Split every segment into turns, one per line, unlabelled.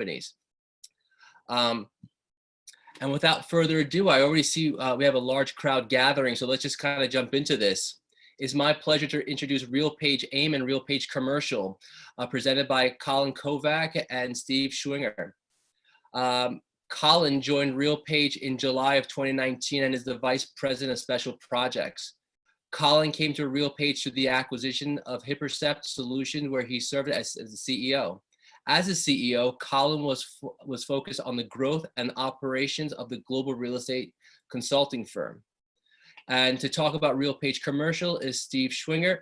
companies. And without further ado, I already see we have a large crowd gathering, so let's just kind of jump into this. It's my pleasure to introduce RealPage AIM and RealPage Commercial, presented by Colin Kovac and Steve Schwinger. Colin joined RealPage in July of 2019 and is the Vice President of Special Projects. Colin came to RealPage through the acquisition of Hippercept Solutions, where he served as the CEO. As a CEO, Colin was focused on the growth and operations of the global real estate consulting firm. And to talk about RealPage Commercial is Steve Schwinger.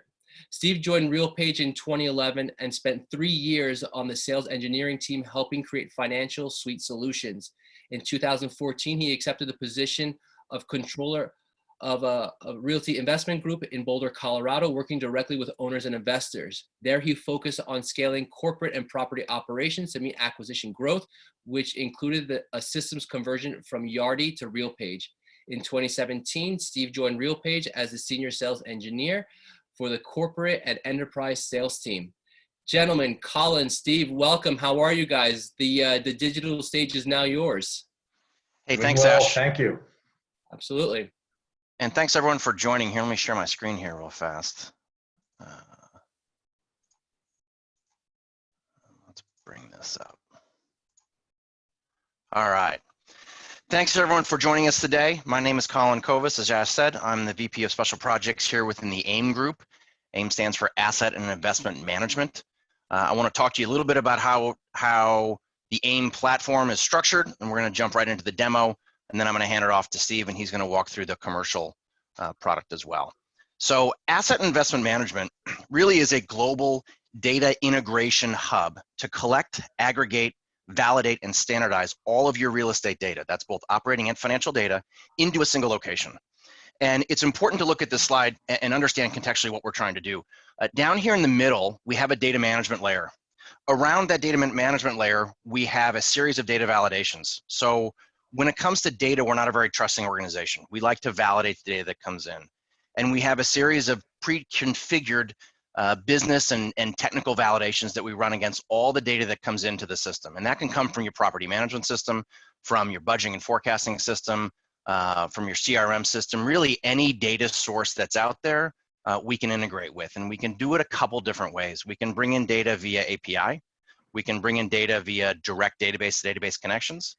Steve joined RealPage in 2011 and spent 3 years on the sales engineering team helping create financial suite solutions. In 2014, he accepted the position of controller of a realty investment group in Boulder, Colorado, working directly with owners and investors. There he focused on scaling corporate and property operations to meet acquisition growth, which included a systems conversion from Yardi to RealPage. In 2017, Steve joined RealPage as the senior sales engineer for the corporate and enterprise sales team. Gentlemen, Colin, Steve, welcome. How are you guys? The digital stage is now yours.
Hey, thanks, Ash.
Thank you.
Absolutely.
And thanks everyone for joining here. Let me share my screen here real fast. Let's bring this up. All right. Thanks everyone for joining us today. My name is Colin Kovac, as Ash said. I'm the VP of Special Projects here within the AIM group. AIM stands for Asset and Investment Management. I want to talk to you a little bit about how the AIM platform is structured, and we're going to jump right into the demo, and then I'm going to hand it off to Steve, and he's going to walk through the commercial product as well. So Asset and Investment Management really is a global data integration hub to collect, aggregate, validate, and standardize all of your real estate data, that's both operating and financial data, into a single location. And it's important to look at this slide and understand contextually what we're trying to do. Down here in the middle, we have a data management layer. Around that data management layer, we have a series of data validations. So when it comes to data, we're not a very trusting organization. We like to validate the data that comes in. And we have a series of pre-configured business and technical validations that we run against all the data that comes into the system. And that can come from your property management system, from your budgeting and forecasting system, from your CRM system, really any data source that's out there, we can integrate with. And we can do it a couple different ways. We can bring in data via API. We can bring in data via direct database connections.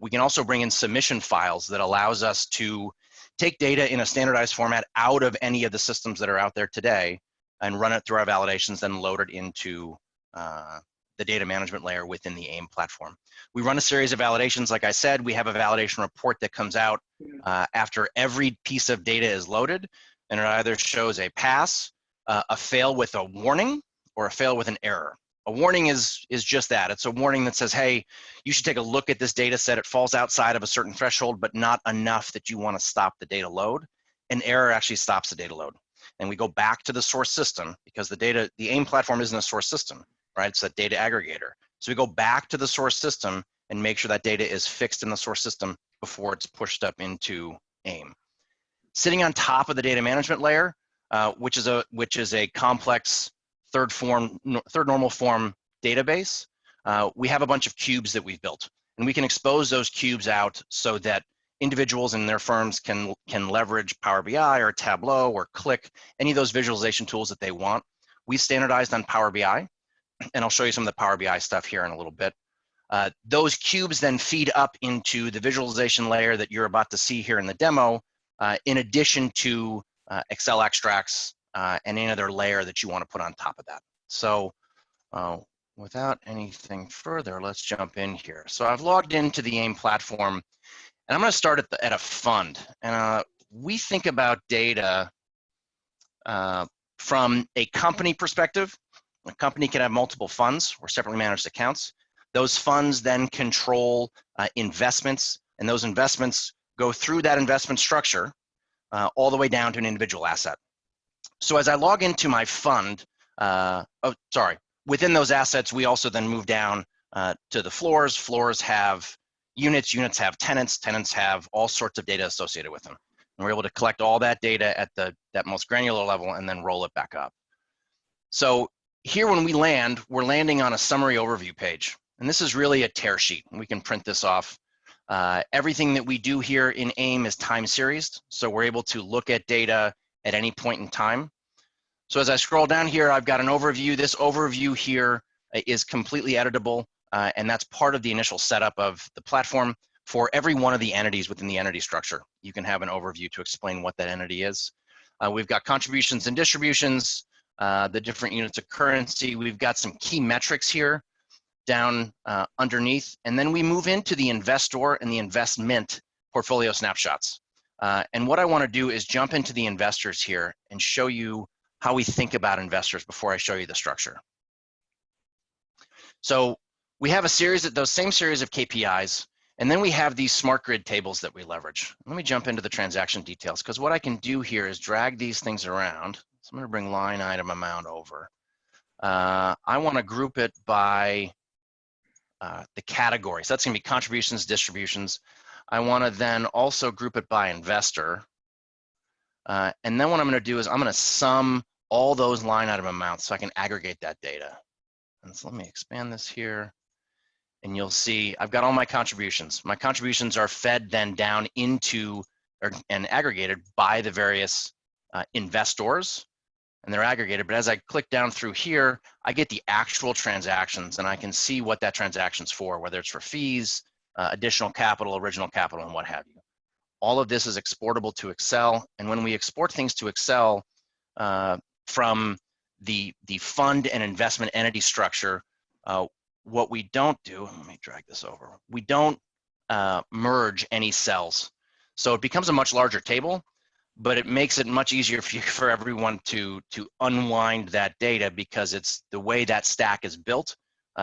We can also bring in submission files that allows us to take data in a standardized format out of any of the systems that are out there today and run it through our validations, then load it into the data management layer within the AIM platform. We run a series of validations. Like I said, we have a validation report that comes out after every piece of data is loaded, and it either shows a pass, a fail with a warning, or a fail with an error. A warning is just that. It's a warning that says, hey, you should take a look at this data set. It falls outside of a certain threshold, but not enough that you want to stop the data load. An error actually stops the data load. And we go back to the source system because the AIM platform isn't a source system, right? It's a data aggregator. So we go back to the source system and make sure that data is fixed in the source system before it's pushed up into AIM. Sitting on top of the data management layer, which is a complex third normal form database, we have a bunch of cubes that we've built, and we can expose those cubes out so that individuals and their firms can leverage Power BI or Tableau or Click, any of those visualization tools that they want. We've standardized on Power BI, and I'll show you some of the Power BI stuff here in a little bit. Those cubes then feed up into the visualization layer that you're about to see here in the demo, in addition to Excel extracts and any other layer that you want to put on top of that. So without anything further, let's jump in here. So I've logged into the AIM platform, and I'm going to start at a fund. And we think about data from a company perspective. A company can have multiple funds or separately managed accounts. Those funds then control investments, and those investments go through that investment structure all the way down to an individual asset. So as I log into my fund, within those assets, we also then move down to the floors. Floors have units, units have tenants, tenants have all sorts of data associated with them. And we're able to collect all that data at that most granular level and then roll it back up. So here when we land, we're landing on a summary overview page. And this is really a tear sheet. We can print this off. Everything that we do here in AIM is time series, so we're able to look at data at any point in time. So as I scroll down here, I've got an overview. This overview here is completely editable, and that's part of the initial setup of the platform. For every one of the entities within the entity structure, you can have an overview to explain what that entity is. We've got contributions and distributions, the different units of currency. We've got some key metrics here down underneath, and then we move into the investor and the investment portfolio snapshots. And what I want to do is jump into the investors here and show you how we think about investors before I show you the structure. So we have a series of those same series of KPIs, and then we have these smart grid tables that we leverage. Let me jump into the transaction details, because what I can do here is drag these things around. So I'm going to bring line item amount over. I want to group it by the category. So that's going to be contributions, distributions. I want to then also group it by investor. And then what I'm going to do is I'm going to sum all those line item amounts so I can aggregate that data. And so let me expand this here. And you'll see I've got all my contributions. My contributions are fed then down into and aggregated by the various investors, and they're aggregated. But as I click down through here, I get the actual transactions, and I can see what that transaction's for, whether it's for fees, additional capital, original capital, and what have you. All of this is exportable to Excel, and when we export things to Excel from the fund and investment entity structure, what we don't do, let me drag this over, we don't merge any cells. So it becomes a much larger table, but it makes it much easier for everyone to unwind that data, because it's the way that stack is built,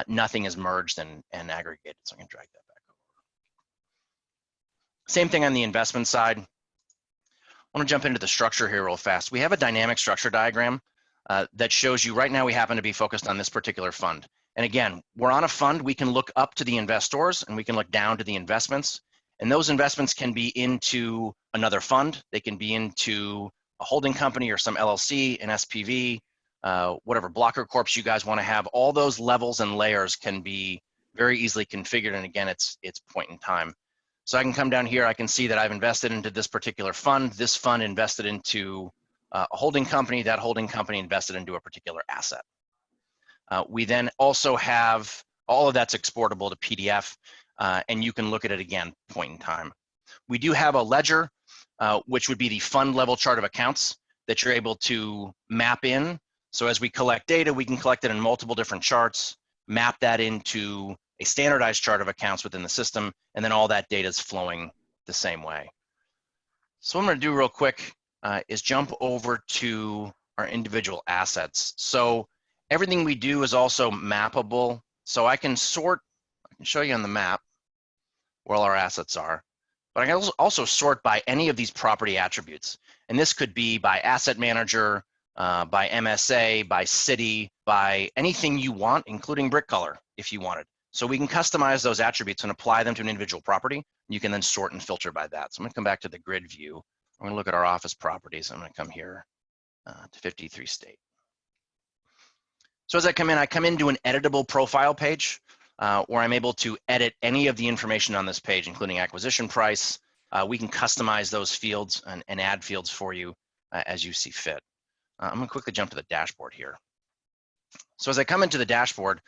nothing is merged and aggregated. So I can drag that back over. Same thing on the investment side. I want to jump into the structure here real fast. We have a dynamic structure diagram that shows you right now we happen to be focused on this particular fund. And again, we're on a fund, we can look up to the investors and we can look down to the investments. And those investments can be into another fund. They can be into a holding company or some LLC, an SPV, whatever blocker corps you guys want to have. All those levels and layers can be very easily configured. And again, it's point in time. So I can come down here, I can see that I've invested into this particular fund. This fund invested into a holding company. That holding company invested into a particular asset. We then also have all of that's exportable to PDF, and you can look at it again, point in time. We do have a ledger, which would be the fund level chart of accounts that you're able to map in. So as we collect data, we can collect it in multiple different charts, map that into a standardized chart of accounts within the system, and then all that data is flowing the same way. So what I'm going to do real quick is jump over to our individual assets. So everything we do is also mappable. So I can sort, I can show you on the map where all our assets are, but I can also sort by any of these property attributes. And this could be by asset manager, by MSA, by city, by anything you want, including brick color if you wanted. So we can customize those attributes and apply them to an individual property. You can then sort and filter by that. So I'm going to come back to the grid view. I'm going to look at our office properties. I'm going to come here to 53 State. So as I come into an editable profile page where I'm able to edit any of the information on this page, including acquisition price. We can customize those fields and add fields for you as you see fit. I'm going to quickly jump to the dashboard here. So as I come into the dashboard,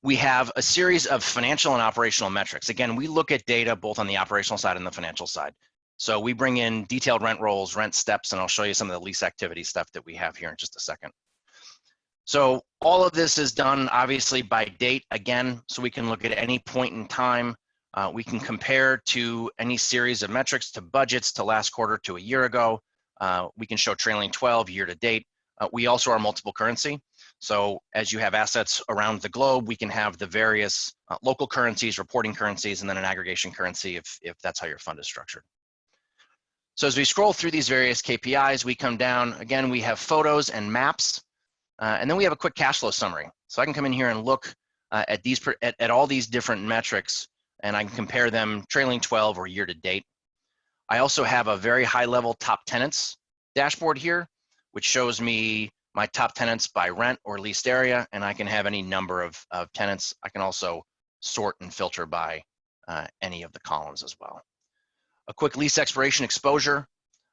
we have a series of financial and operational metrics. Again, we look at data both on the operational side and the financial side. So we bring in detailed rent rolls, rent steps, and I'll show you some of the lease activity stuff that we have here in just a second. So all of this is done obviously by date again, so we can look at any point in time. We can compare to any series of metrics, to budgets, to last quarter, to a year ago. We can show trailing 12 year to date. We also are multiple currency. So as you have assets around the globe, we can have the various local currencies, reporting currencies, and then an aggregation currency if that's how your fund is structured. So as we scroll through these various KPIs, we come down, again, we have photos and maps, and then we have a quick cash flow summary. So I can come in here and look at all these different metrics, and I can compare them trailing 12 or year to date. I also have a very high level top tenants dashboard here, which shows me my top tenants by rent or leased area, and I can have any number of tenants. I can also sort and filter by any of the columns as well. A quick lease expiration exposure,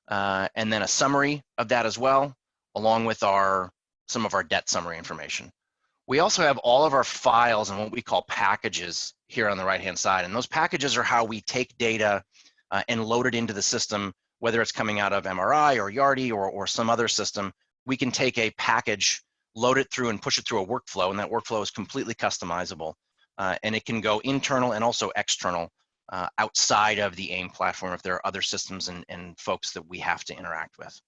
and then a summary of that as well, along with some of our debt summary information. We also have all of our files and what we call packages here on the right-hand side. And those packages are how we take data and load it into the system, whether it's coming out of MRI or Yardi or some other system. We can take a package, load it through and push it through a workflow, and that workflow is completely customizable. And it can go internal and also external outside of the AIM platform if there are other systems and folks that we have to interact with.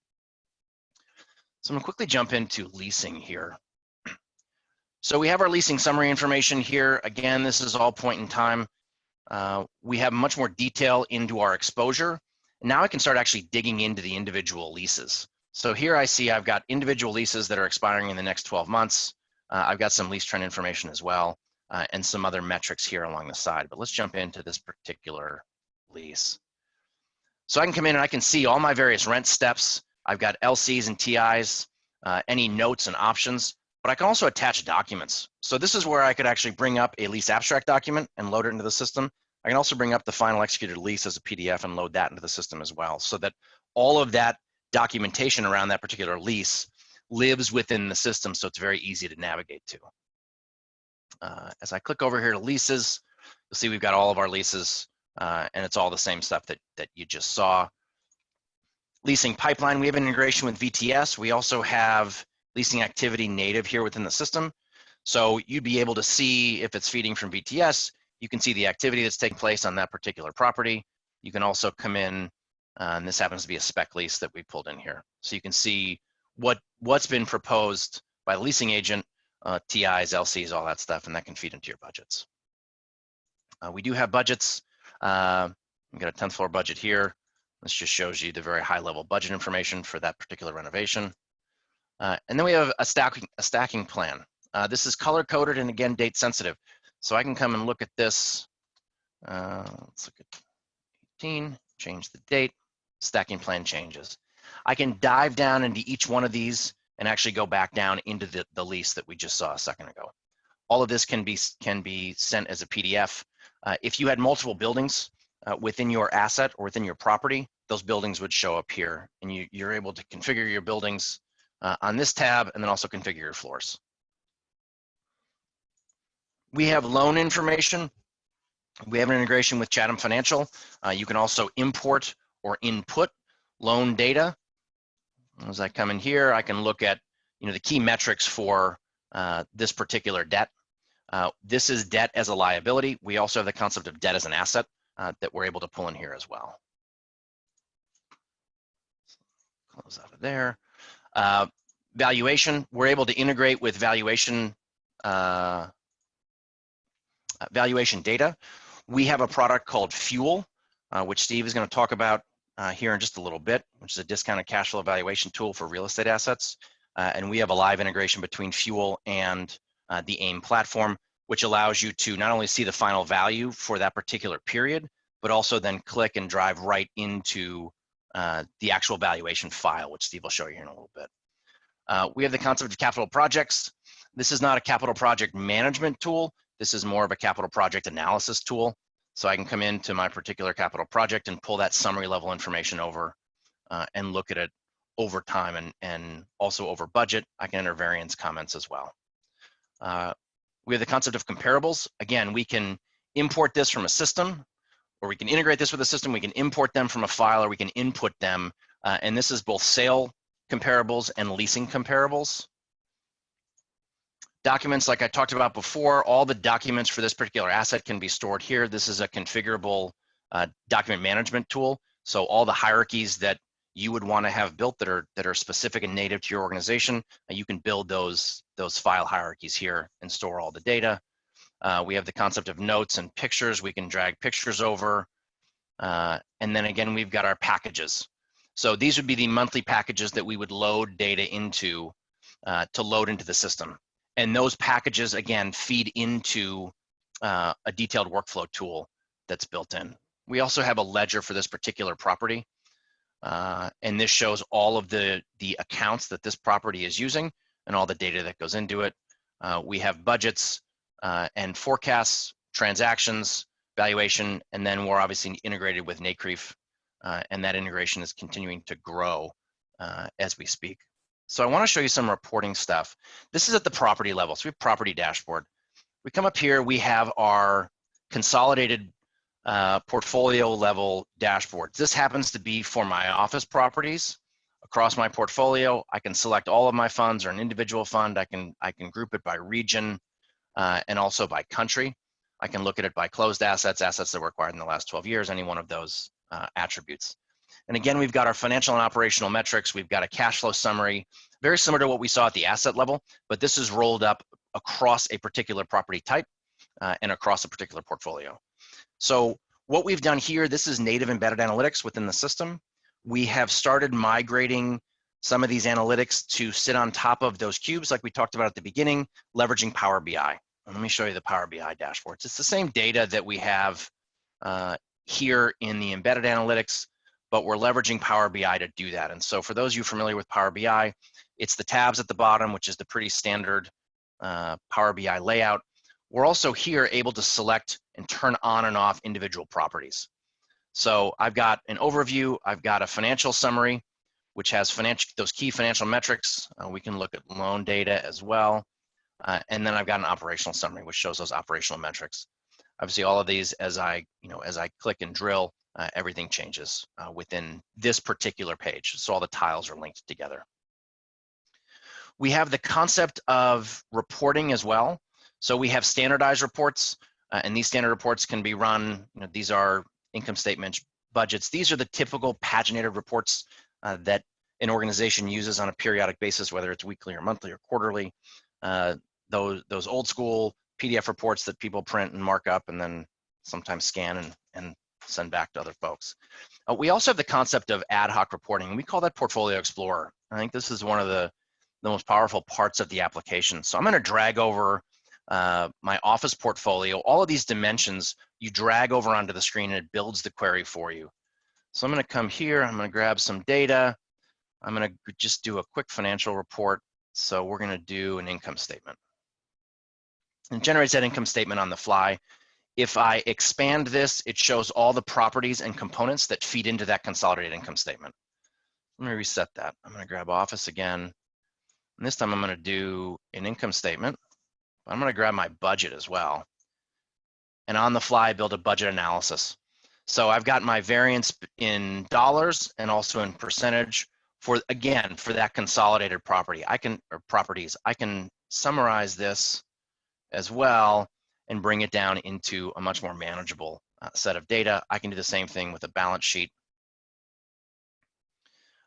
So I'm gonna quickly jump into leasing here. So we have our leasing summary information here. Again, this is all point in time. We have much more detail into our exposure. Now I can start actually digging into the individual leases. So here I see I've got individual leases that are expiring in the next 12 months. I've got some lease trend information as well, and some other metrics here along the side. But let's jump into this particular lease. So I can come in and I can see all my various rent steps. I've got LCs and TIs, any notes and options. But I can also attach documents. So this is where I could actually bring up a lease abstract document and load it into the system. I can also bring up the final executed lease as a PDF and load that into the system as well, so that all of that documentation around that particular lease lives within the system, so it's very easy to navigate to. As I click over here to leases, you'll see we've got all of our leases, and it's all the same stuff that you just saw. Leasing pipeline, we have an integration with VTS. We also have leasing activity native here within the system. So you'd be able to see if it's feeding from VTS, you can see the activity that's taking place on that particular property. You can also come in, and this happens to be a spec lease that we pulled in here. So you can see what's been proposed by the leasing agent, TIs, LCs, all that stuff, and that can feed into your budgets. We do have budgets. We've got a 10th floor budget here. This just shows you the very high level budget information for that particular renovation. And then we have a stacking plan. This is color coded and again, date sensitive. So I can come and look at this. Let's look at 18, change the date, stacking plan changes. I can dive down into each one of these and actually go back down into the lease that we just saw a second ago. All of this can be sent as a PDF. If you had multiple buildings within your asset or within your property, those buildings would show up here, and you're able to configure your buildings on this tab, and then also configure your floors. We have loan information. We have an integration with Chatham Financial. You can also import or input loan data. As I come in here, I can look at the key metrics for this particular debt. This is debt as a liability. We also have the concept of debt as an asset that we're able to pull in here as well. Close out of there. Valuation, we're able to integrate with valuation data. We have a product called Fuel, which Steve is going to talk about here in just a little bit, which is a discounted cash flow valuation tool for real estate assets. And we have a live integration between Fuel and the AIM platform, which allows you to not only see the final value for that particular period, but also then click and drive right into the actual valuation file, which Steve will show you here in a little bit. We have the concept of capital projects. This is not a capital project management tool. This is more of a capital project analysis tool. So I can come into my particular capital project and pull that summary level information over and look at it over time and also over budget. I can enter variance comments as well. We have the concept of comparables. Again, we can import this from a system, or we can integrate this with a system. We can import them from a file, or we can input them. And this is both sale comparables and leasing comparables. Documents, like I talked about before, all the documents for this particular asset can be stored here. This is a configurable document management tool. So all the hierarchies that you would want to have built that are specific and native to your organization, you can build those file hierarchies here and store all the data. We have the concept of notes and pictures. We can drag pictures over. And then again, we've got our packages. So these would be the monthly packages that we would load data into to load into the system. And those packages, again, feed into a detailed workflow tool that's built in. We also have a ledger for this particular property. And this shows all of the accounts that this property is using and all the data that goes into it. We have budgets and forecasts transactions, valuation, and then we're obviously integrated with CREtech, and that integration is continuing to grow as we speak. So I want to show you some reporting stuff. This is at the property level. So we have property dashboard. We come up here, we have our consolidated portfolio level dashboards. This happens to be for my office properties across my portfolio. I can select all of my funds or an individual fund. I can group it by region and also by country. I can look at it by closed assets, assets that were acquired in the last 12 years, any one of those attributes. And again, we've got our financial and operational metrics. We've got a cash flow summary, very similar to what we saw at the asset level, but this is rolled up across a particular property type and across a particular portfolio. So what we've done here, this is native embedded analytics within the system. We have started migrating some of these analytics to sit on top of those cubes like we talked about at the beginning, leveraging Power BI. And let me show you the Power BI dashboards. It's the same data that we have here in the embedded analytics, but we're leveraging Power BI to do that. And so for those of you familiar with Power BI, it's the tabs at the bottom, which is the pretty standard Power BI layout. We're also here able to select and turn on and off individual properties. So I've got an overview, I've got a financial summary, which has those key financial metrics. We can look at loan data as well. And then I've got an operational summary, which shows those operational metrics. Obviously, all of these, as I click and drill, everything changes within this particular page. So all the tiles are linked together. We have the concept of reporting as well. So we have standardized reports, and these standard reports can be run, these are income statements, budgets. These are the typical paginated reports that an organization uses on a periodic basis, whether it's weekly or monthly or quarterly. Those old school PDF reports that people print and mark up and then sometimes scan and send back to other folks. We also have the concept of ad hoc reporting, and we call that Portfolio Explorer. I think this is one of the most powerful parts of the application. So I'm going to drag over my office portfolio. All of these dimensions you drag over onto the screen and it builds the query for you. So I'm going to come here, I'm going to grab some data. I'm going to just do a quick financial report. So we're going to do an income statement. And it generates that income statement on the fly. If I expand this, it shows all the properties and components that feed into that consolidated income statement. Let me reset that. I'm going to grab Office again. And this time I'm going to do an income statement. I'm going to grab my budget as well. And on the fly, build a budget analysis. So I've got my variance in dollars and also in percentage for that consolidated property. Properties. I can summarize this as well and bring it down into a much more manageable set of data. I can do the same thing with a balance sheet.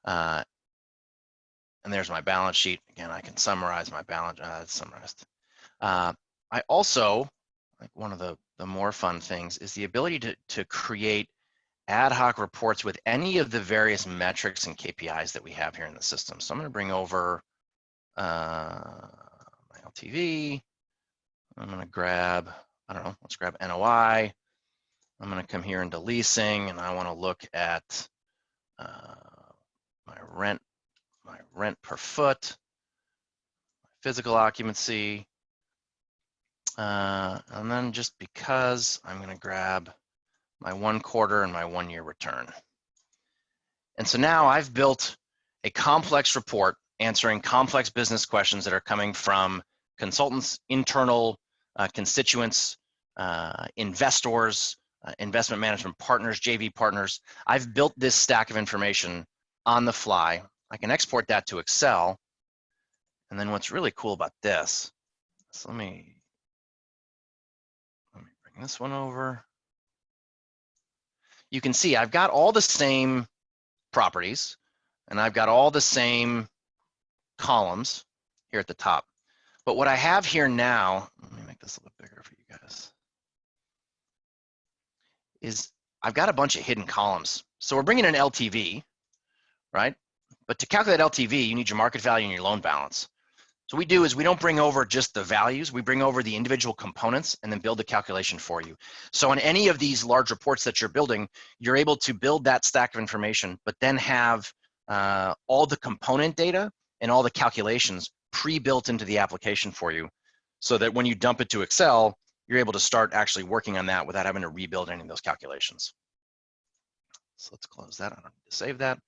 And there's my balance sheet. Again, I can summarize my balance, it's summarized. I also, like one of the more fun things is the ability to create ad hoc reports with any of the various metrics and KPIs that we have here in the system. So I'm going to bring over my LTV. I'm going to grab, let's grab NOI. I'm going to come here into leasing, and I want to look at my rent per foot, physical occupancy, and then just because I'm going to grab my 1 quarter and my 1 year return. And so now I've built a complex report answering complex business questions that are coming from consultants, internal constituents, investors, investment management partners, JV partners. I've built this stack of information on the fly. I can export that to Excel. And then what's really cool about this, so let me bring this one over. You can see I've got all the same properties and I've got all the same columns here at the top. But what I have here now, let me make this a little bigger for you guys, is I've got a bunch of hidden columns. So we're bringing in LTV, right? But to calculate LTV, you need your market value and your loan balance. So what we do is we don't bring over just the values, we bring over the individual components and then build the calculation for you. So on any of these large reports that you're building, you're able to build that stack of information, but then have all the component data and all the calculations pre-built into the application for you, so that when you dump it to Excel, you're able to start actually working on that without having to rebuild any of those calculations. So let's close that. I don't need to save that.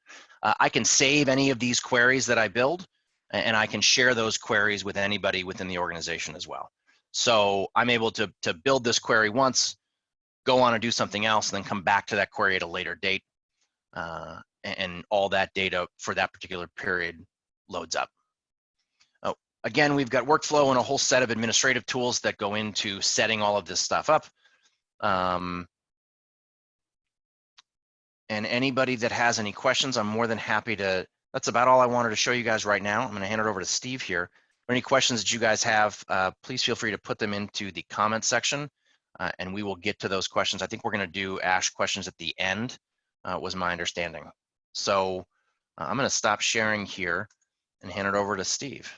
I can save any of these queries that I build, and I can share those queries with anybody within the organization as well. So I'm able to build this query once, go on and do something else, and then come back to that query at a later date, and all that data for that particular period loads up. Oh, again, we've got workflow and a whole set of administrative tools that go into setting all of this stuff up. And anybody that has any questions, I'm more than happy to. That's about all I wanted to show you guys right now. I'm going to hand it over to Steve here. For any questions that you guys have, please feel free to put them into the comment section, and we will get to those questions. I think we're going to do Ash questions at the end, was my understanding. So I'm going to stop sharing here and hand it over to Steve.